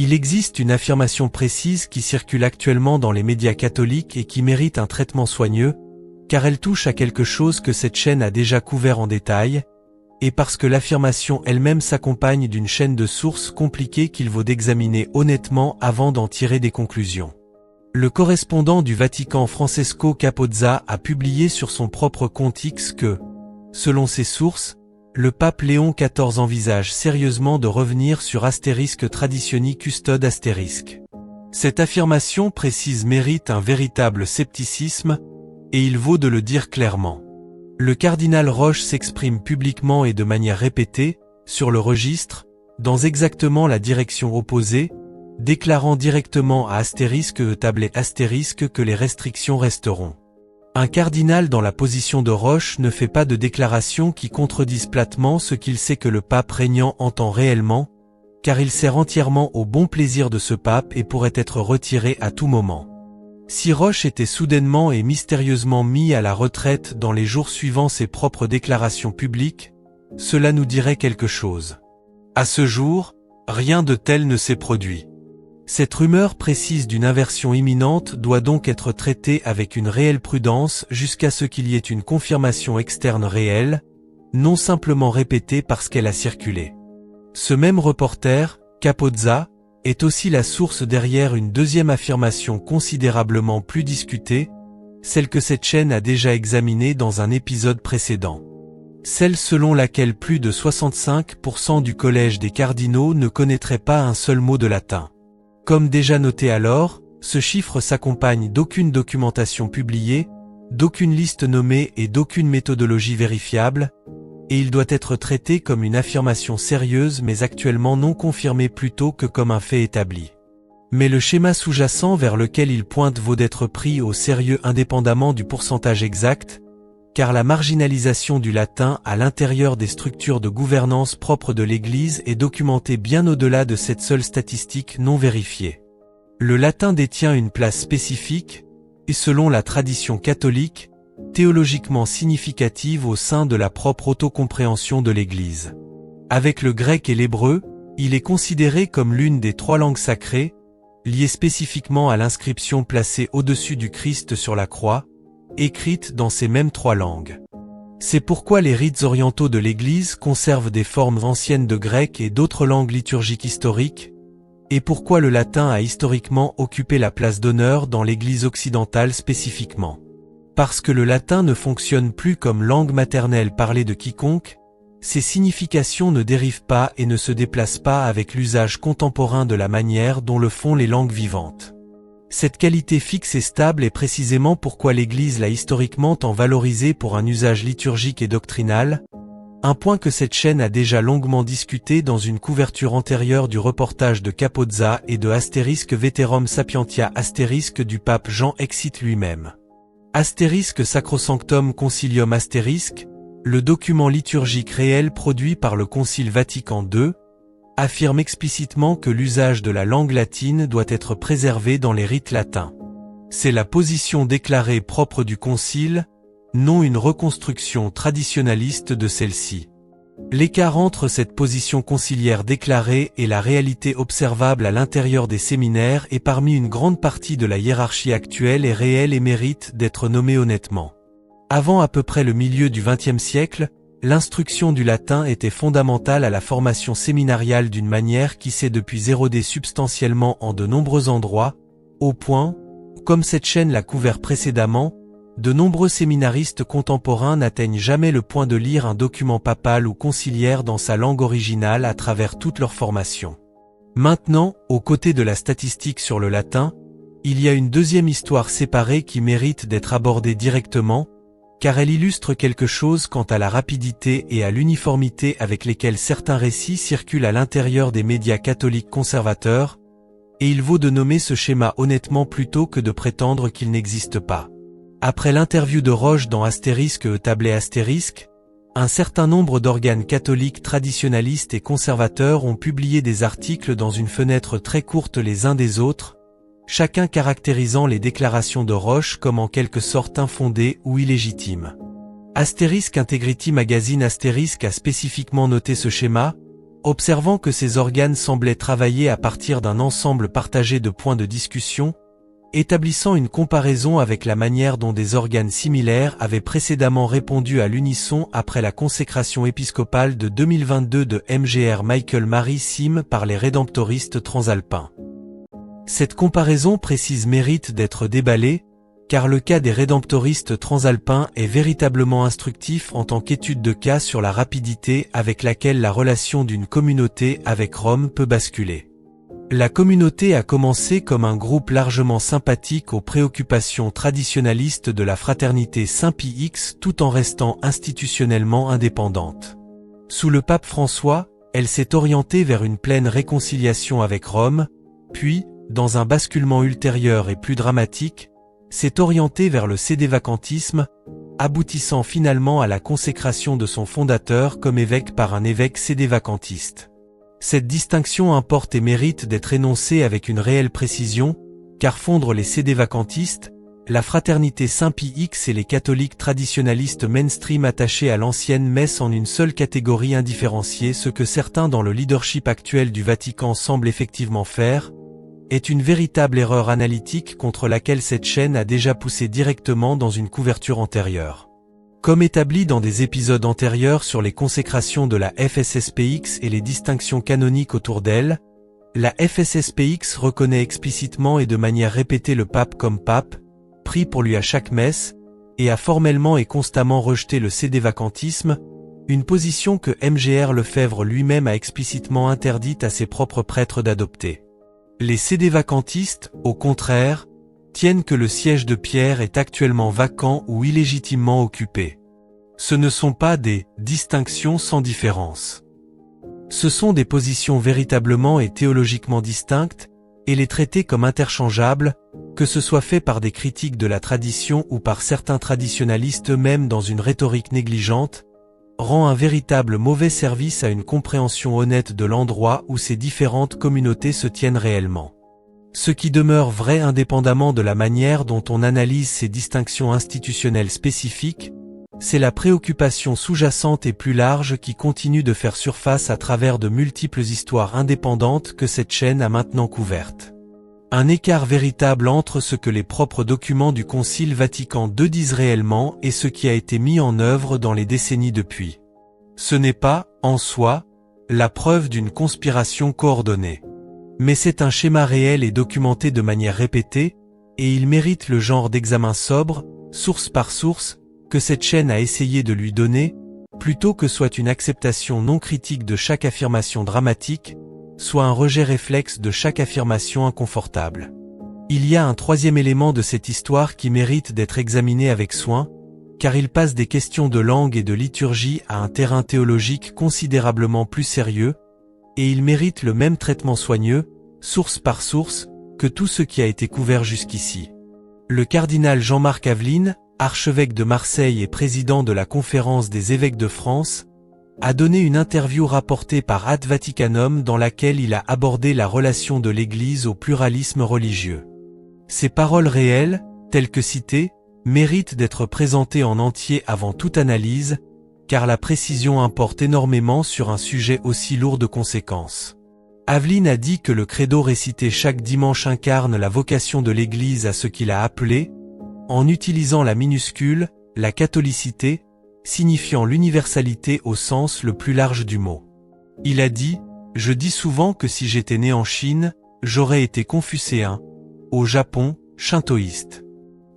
Il existe une affirmation précise qui circule actuellement dans les médias catholiques et qui mérite un traitement soigneux, car elle touche à quelque chose que cette chaîne a déjà couvert en détail, et parce que l'affirmation elle-même s'accompagne d'une chaîne de sources compliquées qu'il vaut d'examiner honnêtement avant d'en tirer des conclusions. Le correspondant du Vatican Francesco Capozza a publié sur son propre compte X que, selon ses sources, le pape Léon XIV envisage sérieusement de revenir sur *traditioni custode *. Cette affirmation précise mérite un véritable scepticisme, et il vaut de le dire clairement. Le cardinal Roche s'exprime publiquement et de manière répétée, sur le registre, dans exactement la direction opposée, déclarant directement à que les restrictions resteront. Un cardinal dans la position de Roche ne fait pas de déclarations qui contredisent platement ce qu'il sait que le pape régnant entend réellement, car il sert entièrement au bon plaisir de ce pape et pourrait être retiré à tout moment. Si Roche était soudainement et mystérieusement mis à la retraite dans les jours suivant ses propres déclarations publiques, cela nous dirait quelque chose. À ce jour, rien de tel ne s'est produit. Cette rumeur précise d'une inversion imminente doit donc être traitée avec une réelle prudence jusqu'à ce qu'il y ait une confirmation externe réelle, non simplement répétée parce qu'elle a circulé. Ce même reporter, Capozza, est aussi la source derrière une deuxième affirmation considérablement plus discutée, celle que cette chaîne a déjà examinée dans un épisode précédent. Celle selon laquelle plus de 65% du collège des cardinaux ne connaîtrait pas un seul mot de latin. Comme déjà noté alors, ce chiffre s'accompagne d'aucune documentation publiée, d'aucune liste nommée et d'aucune méthodologie vérifiable, et il doit être traité comme une affirmation sérieuse mais actuellement non confirmée plutôt que comme un fait établi. Mais le schéma sous-jacent vers lequel il pointe vaut d'être pris au sérieux indépendamment du pourcentage exact, car la marginalisation du latin à l'intérieur des structures de gouvernance propres de l'Église est documentée bien au-delà de cette seule statistique non vérifiée. Le latin détient une place spécifique, et selon la tradition catholique, théologiquement significative au sein de la propre autocompréhension de l'Église. Avec le grec et l'hébreu, il est considéré comme l'une des 3 langues sacrées, liées spécifiquement à l'inscription placée au-dessus du Christ sur la croix, écrite dans ces mêmes 3 langues. C'est pourquoi les rites orientaux de l'Église conservent des formes anciennes de grec et d'autres langues liturgiques historiques, et pourquoi le latin a historiquement occupé la place d'honneur dans l'Église occidentale spécifiquement. Parce que le latin ne fonctionne plus comme langue maternelle parlée de quiconque, ses significations ne dérivent pas et ne se déplacent pas avec l'usage contemporain de la manière dont le font les langues vivantes. Cette qualité fixe et stable est précisément pourquoi l'Église l'a historiquement tant valorisée pour un usage liturgique et doctrinal, un point que cette chaîne a déjà longuement discuté dans une couverture antérieure du reportage de Capozza et de *Veterum Sapientia * du pape Jean Exit lui-même. Sacrosanctum Concilium *, le document liturgique réel produit par le Concile Vatican II, affirme explicitement que l'usage de la langue latine doit être préservé dans les rites latins. C'est la position déclarée propre du Concile, non une reconstruction traditionnaliste de celle-ci. L'écart entre cette position conciliaire déclarée et la réalité observable à l'intérieur des séminaires et parmi une grande partie de la hiérarchie actuelle est réel et mérite d'être nommé honnêtement. Avant à peu près le milieu du XXe siècle, l'instruction du latin était fondamentale à la formation séminariale d'une manière qui s'est depuis érodée substantiellement en de nombreux endroits, au point, comme cette chaîne l'a couvert précédemment, de nombreux séminaristes contemporains n'atteignent jamais le point de lire un document papal ou conciliaire dans sa langue originale à travers toute leur formation. Maintenant, aux côtés de la statistique sur le latin, il y a une deuxième histoire séparée qui mérite d'être abordée directement, car elle illustre quelque chose quant à la rapidité et à l'uniformité avec lesquelles certains récits circulent à l'intérieur des médias catholiques conservateurs, et il vaut de nommer ce schéma honnêtement plutôt que de prétendre qu'il n'existe pas. Après l'interview de Roche dans *, un certain nombre d'organes catholiques traditionalistes et conservateurs ont publié des articles dans une fenêtre très courte les uns des autres, chacun caractérisant les déclarations de Roche comme en quelque sorte infondées ou illégitimes. Integrity Magazine * a spécifiquement noté ce schéma, Observant que ces organes semblaient travailler à partir d'un ensemble partagé de points de discussion, établissant une comparaison avec la manière dont des organes similaires avaient précédemment répondu à l'unisson après la consécration épiscopale de 2022 de Mgr Michael Mary Sim par les rédemptoristes transalpins. Cette comparaison précise mérite d'être déballée, car le cas des rédemptoristes transalpins est véritablement instructif en tant qu'étude de cas sur la rapidité avec laquelle la relation d'une communauté avec Rome peut basculer. La communauté a commencé comme un groupe largement sympathique aux préoccupations traditionnalistes de la fraternité Saint-Pie X tout en restant institutionnellement indépendante. Sous le pape François, elle s'est orientée vers une pleine réconciliation avec Rome, puis, dans un basculement ultérieur et plus dramatique, s'est orientée vers le sédévacantisme, aboutissant finalement à la consécration de son fondateur comme évêque par un évêque sédévacantiste. Cette distinction importe et mérite d'être énoncée avec une réelle précision, car fondre les sédévacantistes, la fraternité Saint-Pie X et les catholiques traditionalistes mainstream attachés à l'ancienne messe en une seule catégorie indifférenciée, ce que certains dans le leadership actuel du Vatican semblent effectivement faire, est une véritable erreur analytique contre laquelle cette chaîne a déjà poussé directement dans une couverture antérieure. Comme établi dans des épisodes antérieurs sur les consécrations de la FSSPX et les distinctions canoniques autour d'elle, la FSSPX reconnaît explicitement et de manière répétée le pape comme pape, prie pour lui à chaque messe, et a formellement et constamment rejeté le sédévacantisme, une position que Mgr Lefebvre lui-même a explicitement interdite à ses propres prêtres d'adopter. Les sédévacantistes, au contraire, tiennent que le siège de Pierre est actuellement vacant ou illégitimement occupé. Ce ne sont pas des distinctions sans différence. Ce sont des positions véritablement et théologiquement distinctes, et les traiter comme interchangeables, que ce soit fait par des critiques de la tradition ou par certains traditionalistes eux-mêmes dans une rhétorique négligente, rend un véritable mauvais service à une compréhension honnête de l'endroit où ces différentes communautés se tiennent réellement. Ce qui demeure vrai indépendamment de la manière dont on analyse ces distinctions institutionnelles spécifiques, c'est la préoccupation sous-jacente et plus large qui continue de faire surface à travers de multiples histoires indépendantes que cette chaîne a maintenant couvertes. Un écart véritable entre ce que les propres documents du Concile Vatican II disent réellement et ce qui a été mis en œuvre dans les décennies depuis. Ce n'est pas, en soi, la preuve d'une conspiration coordonnée. Mais c'est un schéma réel et documenté de manière répétée, et il mérite le genre d'examen sobre, source par source, que cette chaîne a essayé de lui donner, plutôt que soit une acceptation non critique de chaque affirmation dramatique, soit un rejet réflexe de chaque affirmation inconfortable. Il y a un troisième élément de cette histoire qui mérite d'être examiné avec soin, car il passe des questions de langue et de liturgie à un terrain théologique considérablement plus sérieux, et il mérite le même traitement soigneux, source par source, que tout ce qui a été couvert jusqu'ici. Le cardinal Jean-Marc Aveline, archevêque de Marseille et président de la Conférence des évêques de France, a donné une interview rapportée par Ad Vaticanum dans laquelle il a abordé la relation de l'Église au pluralisme religieux. Ces paroles réelles, telles que citées, méritent d'être présentées en entier avant toute analyse, car la précision importe énormément sur un sujet aussi lourd de conséquences. Aveline a dit que le credo récité chaque dimanche incarne la vocation de l'Église à ce qu'il a appelé, en utilisant la minuscule, la catholicité, signifiant l'universalité au sens le plus large du mot. Il a dit, « Je dis souvent que si j'étais né en Chine, j'aurais été confucéen, au Japon, shintoïste.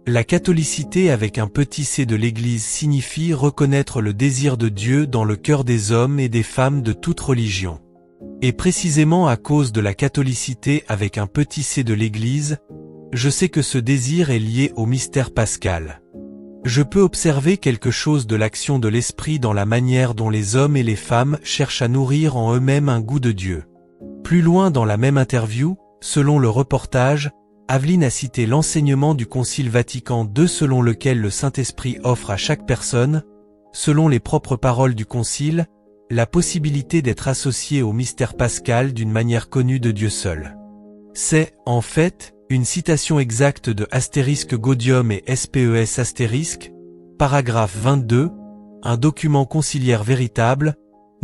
La catholicité avec un petit c de l'Église signifie reconnaître le désir de Dieu dans le cœur des hommes et des femmes de toute religion. Et précisément à cause de la catholicité avec un petit c de l'Église, je sais que ce désir est lié au mystère pascal. Je peux observer quelque chose de l'action de l'Esprit dans la manière dont les hommes et les femmes cherchent à nourrir en eux-mêmes un goût de Dieu. » Plus loin dans la même interview, selon le reportage, Aveline a cité l'enseignement du Concile Vatican II selon lequel le Saint-Esprit offre à chaque personne, selon les propres paroles du Concile, la possibilité d'être associé au mystère pascal d'une manière connue de Dieu seul. C'est, en fait, une citation exacte de * Gaudium et SPES *, paragraphe 22, un document conciliaire véritable,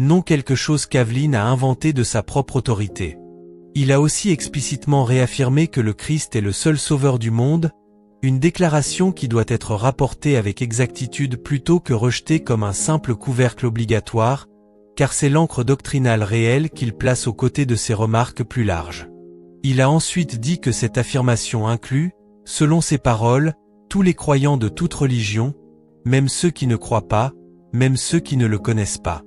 non quelque chose qu'Aveline a inventé de sa propre autorité. Il a aussi explicitement réaffirmé que le Christ est le seul sauveur du monde, une déclaration qui doit être rapportée avec exactitude plutôt que rejetée comme un simple couvercle obligatoire, car c'est l'ancre doctrinale réelle qu'il place aux côtés de ses remarques plus larges. Il a ensuite dit que cette affirmation inclut, selon ses paroles, tous les croyants de toute religion, même ceux qui ne croient pas, même ceux qui ne le connaissent pas.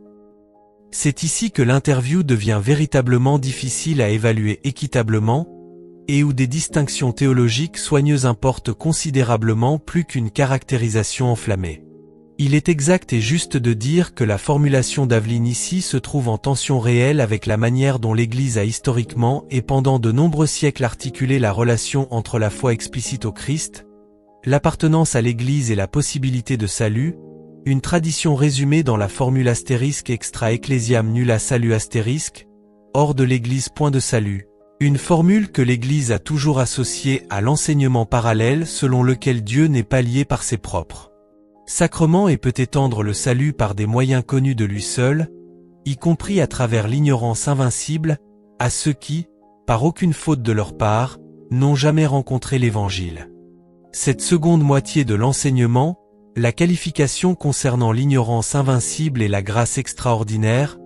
C'est ici que l'interview devient véritablement difficile à évaluer équitablement, et où des distinctions théologiques soigneuses importent considérablement plus qu'une caractérisation enflammée. Il est exact et juste de dire que la formulation d'Aveline ici se trouve en tension réelle avec la manière dont l'Église a historiquement et pendant de nombreux siècles articulé la relation entre la foi explicite au Christ, l'appartenance à l'Église et la possibilité de salut, une tradition résumée dans la formule extra ecclesiam nulla salut hors de l'Église point de salut. Une formule que l'Église a toujours associée à l'enseignement parallèle selon lequel Dieu n'est pas lié par ses propres sacrements et peut étendre le salut par des moyens connus de lui seul, y compris à travers l'ignorance invincible, à ceux qui, par aucune faute de leur part, n'ont jamais rencontré l'Évangile. Cette seconde moitié de l'enseignement, la qualification concernant l'ignorance invincible et la grâce extraordinaire,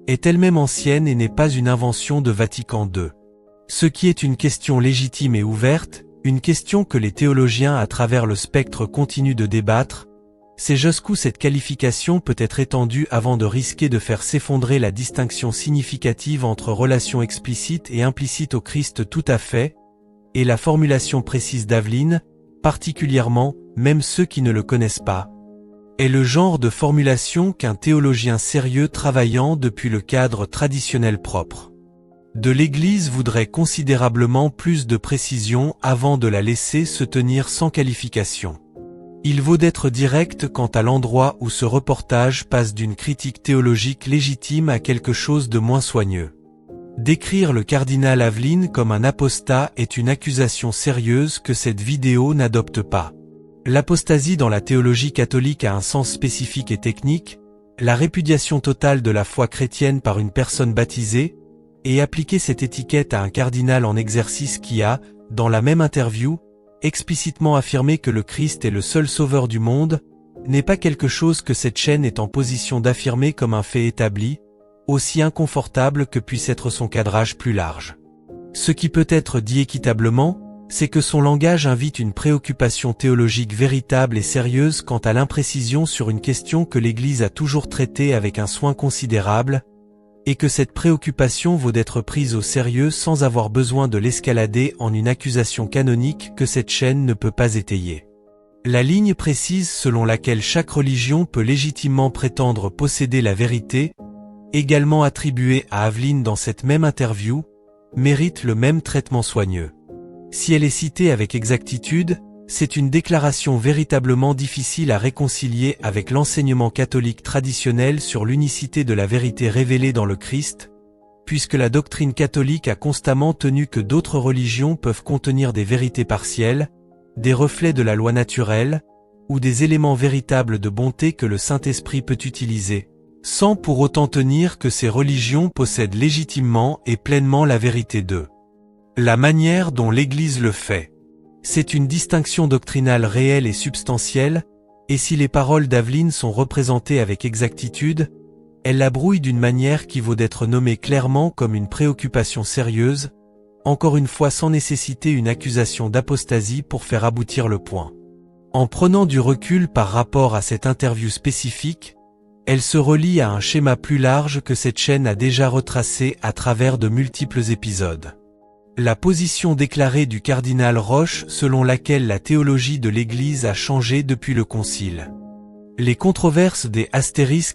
est elle-même ancienne et n'est pas une invention de Vatican II. Ce qui est une question légitime et ouverte, une question que les théologiens à travers le spectre continuent de débattre, c'est jusqu'où cette qualification peut être étendue avant de risquer de faire s'effondrer la distinction significative entre relation explicite et implicite au Christ tout à fait, et la formulation précise d'Aveline, particulièrement, même ceux qui ne le connaissent pas, est le genre de formulation qu'un théologien sérieux travaillant depuis le cadre traditionnel propre de l'Église voudrait considérablement plus de précision avant de la laisser se tenir sans qualification. Il vaut d'être direct quant à l'endroit où ce reportage passe d'une critique théologique légitime à quelque chose de moins soigneux. Décrire le cardinal Aveline comme un apostat est une accusation sérieuse que cette vidéo n'adopte pas. L'apostasie dans la théologie catholique a un sens spécifique et technique, la répudiation totale de la foi chrétienne par une personne baptisée, et appliquer cette étiquette à un cardinal en exercice qui a, dans la même interview, explicitement affirmé que le Christ est le seul sauveur du monde, n'est pas quelque chose que cette chaîne est en position d'affirmer comme un fait établi, aussi inconfortable que puisse être son cadrage plus large. Ce qui peut être dit équitablement, c'est que son langage invite une préoccupation théologique véritable et sérieuse quant à l'imprécision sur une question que l'Église a toujours traitée avec un soin considérable, et que cette préoccupation vaut d'être prise au sérieux sans avoir besoin de l'escalader en une accusation canonique que cette chaîne ne peut pas étayer. La ligne précise selon laquelle chaque religion peut légitimement prétendre posséder la vérité, également attribuée à Aveline dans cette même interview, mérite le même traitement soigneux. Si elle est citée avec exactitude, c'est une déclaration véritablement difficile à réconcilier avec l'enseignement catholique traditionnel sur l'unicité de la vérité révélée dans le Christ, puisque la doctrine catholique a constamment tenu que d'autres religions peuvent contenir des vérités partielles, des reflets de la loi naturelle, ou des éléments véritables de bonté que le Saint-Esprit peut utiliser, sans pour autant tenir que ces religions possèdent légitimement et pleinement la vérité d'eux. La manière dont l'Église le fait. C'est une distinction doctrinale réelle et substantielle, et si les paroles d'Aveline sont représentées avec exactitude, elle la brouille d'une manière qui vaut d'être nommée clairement comme une préoccupation sérieuse, encore une fois sans nécessiter une accusation d'apostasie pour faire aboutir le point. En prenant du recul par rapport à cette interview spécifique, elle se relie à un schéma plus large que cette chaîne a déjà retracé à travers de multiples épisodes. La position déclarée du cardinal Roche selon laquelle la théologie de l'Église a changé depuis le Concile. Les controverses des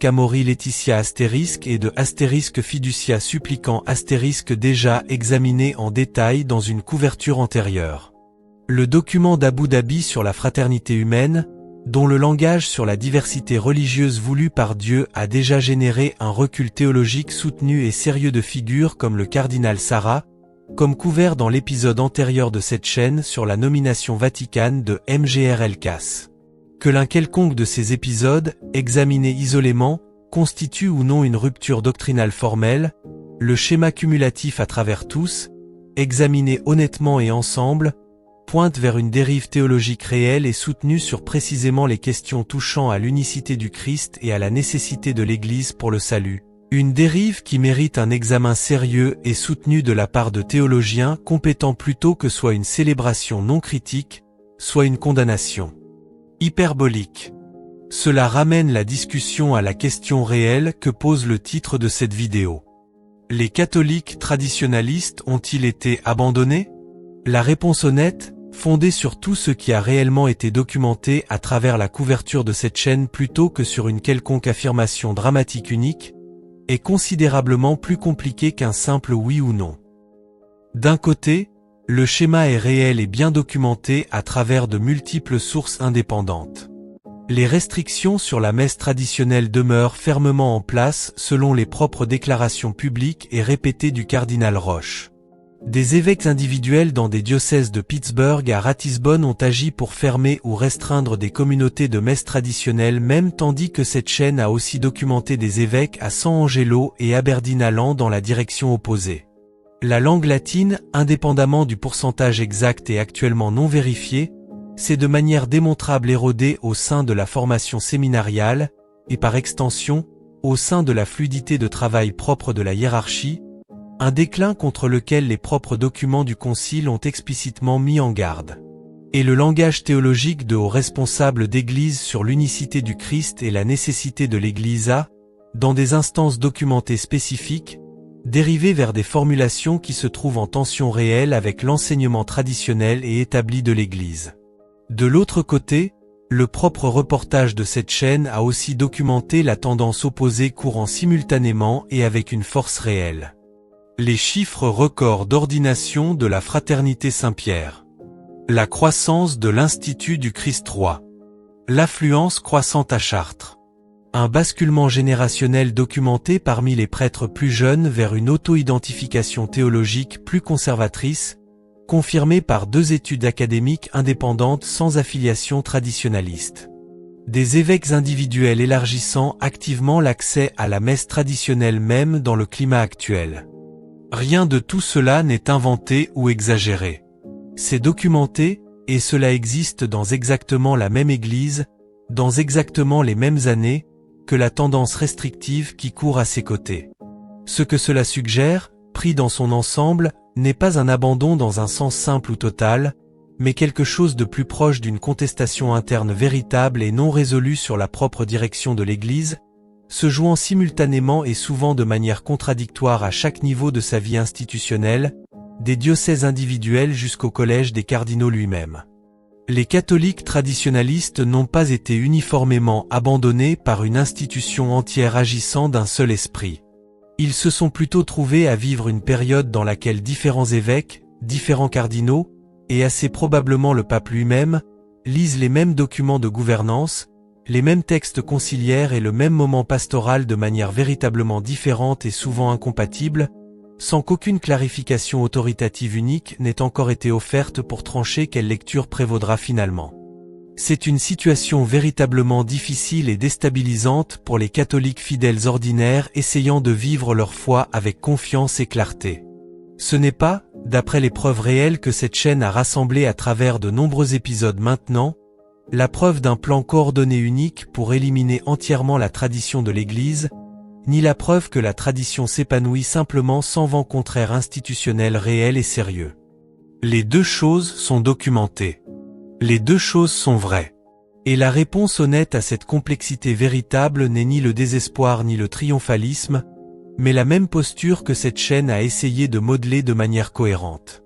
*Amori Laetitia * et de *Fiducia Supplicant * déjà examinées en détail dans une couverture antérieure. Le document d'Abu Dhabi sur la fraternité humaine, dont le langage sur la diversité religieuse voulue par Dieu a déjà généré un recul théologique soutenu et sérieux de figures comme le cardinal Sarah, comme couvert dans l'épisode antérieur de cette chaîne sur la nomination vaticane de MGR Elkas. Que l'un quelconque de ces épisodes, examiné isolément, constitue ou non une rupture doctrinale formelle, le schéma cumulatif à travers tous, examiné honnêtement et ensemble, pointe vers une dérive théologique réelle et soutenue sur précisément les questions touchant à l'unicité du Christ et à la nécessité de l'Église pour le salut. Une dérive qui mérite un examen sérieux et soutenu de la part de théologiens compétents plutôt que soit une célébration non critique, soit une condamnation hyperbolique. Cela ramène la discussion à la question réelle que pose le titre de cette vidéo. Les catholiques traditionalistes ont-ils été abandonnés? La réponse honnête, fondée sur tout ce qui a réellement été documenté à travers la couverture de cette chaîne plutôt que sur une quelconque affirmation dramatique unique, est considérablement plus compliquée qu'un simple oui ou non. D'un côté, le schéma est réel et bien documenté à travers de multiples sources indépendantes. Les restrictions sur la messe traditionnelle demeurent fermement en place selon les propres déclarations publiques et répétées du cardinal Roche. Des évêques individuels dans des diocèses de Pittsburgh à Ratisbonne ont agi pour fermer ou restreindre des communautés de messe traditionnelles même tandis que cette chaîne a aussi documenté des évêques à San Angelo et Aberdeen allant dans la direction opposée. La langue latine, indépendamment du pourcentage exact et actuellement non vérifié, s'est de manière démontrable érodée au sein de la formation séminariale, et par extension, au sein de la fluidité de travail propre de la hiérarchie, un déclin contre lequel les propres documents du Concile ont explicitement mis en garde. Et le langage théologique de hauts responsables d'Église sur l'unicité du Christ et la nécessité de l'Église a, dans des instances documentées spécifiques, dérivé vers des formulations qui se trouvent en tension réelle avec l'enseignement traditionnel et établi de l'Église. De l'autre côté, le propre reportage de cette chaîne a aussi documenté la tendance opposée courant simultanément et avec une force réelle. Les chiffres records d'ordination de la Fraternité Saint-Pierre. La croissance de l'Institut du Christ roi. L'affluence croissante à Chartres. Un basculement générationnel documenté parmi les prêtres plus jeunes vers une auto-identification théologique plus conservatrice, confirmé par 2 études académiques indépendantes sans affiliation traditionnaliste. Des évêques individuels élargissant activement l'accès à la messe traditionnelle même dans le climat actuel. Rien de tout cela n'est inventé ou exagéré. C'est documenté, et cela existe dans exactement la même Église, dans exactement les mêmes années, que la tendance restrictive qui court à ses côtés. Ce que cela suggère, pris dans son ensemble, n'est pas un abandon dans un sens simple ou total, mais quelque chose de plus proche d'une contestation interne véritable et non résolue sur la propre direction de l'Église, se jouant simultanément et souvent de manière contradictoire à chaque niveau de sa vie institutionnelle, des diocèses individuels jusqu'au collège des cardinaux lui-même. Les catholiques traditionalistes n'ont pas été uniformément abandonnés par une institution entière agissant d'un seul esprit. Ils se sont plutôt trouvés à vivre une période dans laquelle différents évêques, différents cardinaux, et assez probablement le pape lui-même, lisent les mêmes documents de gouvernance, les mêmes textes conciliaires et le même moment pastoral de manière véritablement différente et souvent incompatible, sans qu'aucune clarification autoritative unique n'ait encore été offerte pour trancher quelle lecture prévaudra finalement. C'est une situation véritablement difficile et déstabilisante pour les catholiques fidèles ordinaires essayant de vivre leur foi avec confiance et clarté. Ce n'est pas, d'après les preuves réelles que cette chaîne a rassemblées à travers de nombreux épisodes maintenant, la preuve d'un plan coordonné unique pour éliminer entièrement la tradition de l'Église, ni la preuve que la tradition s'épanouit simplement sans vent contraire institutionnel réel et sérieux. Les 2 choses sont documentées. Les 2 choses sont vraies. Et la réponse honnête à cette complexité véritable n'est ni le désespoir ni le triomphalisme, mais la même posture que cette chaîne a essayé de modeler de manière cohérente.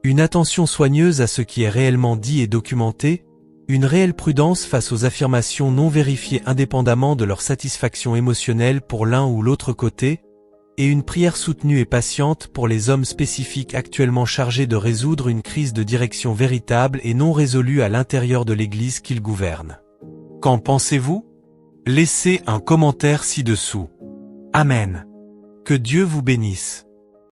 Une attention soigneuse à ce qui est réellement dit et documenté, une réelle prudence face aux affirmations non vérifiées indépendamment de leur satisfaction émotionnelle pour l'un ou l'autre côté, et une prière soutenue et patiente pour les hommes spécifiques actuellement chargés de résoudre une crise de direction véritable et non résolue à l'intérieur de l'Église qu'ils gouvernent. Qu'en pensez-vous? Laissez un commentaire ci-dessous. Amen. Que Dieu vous bénisse.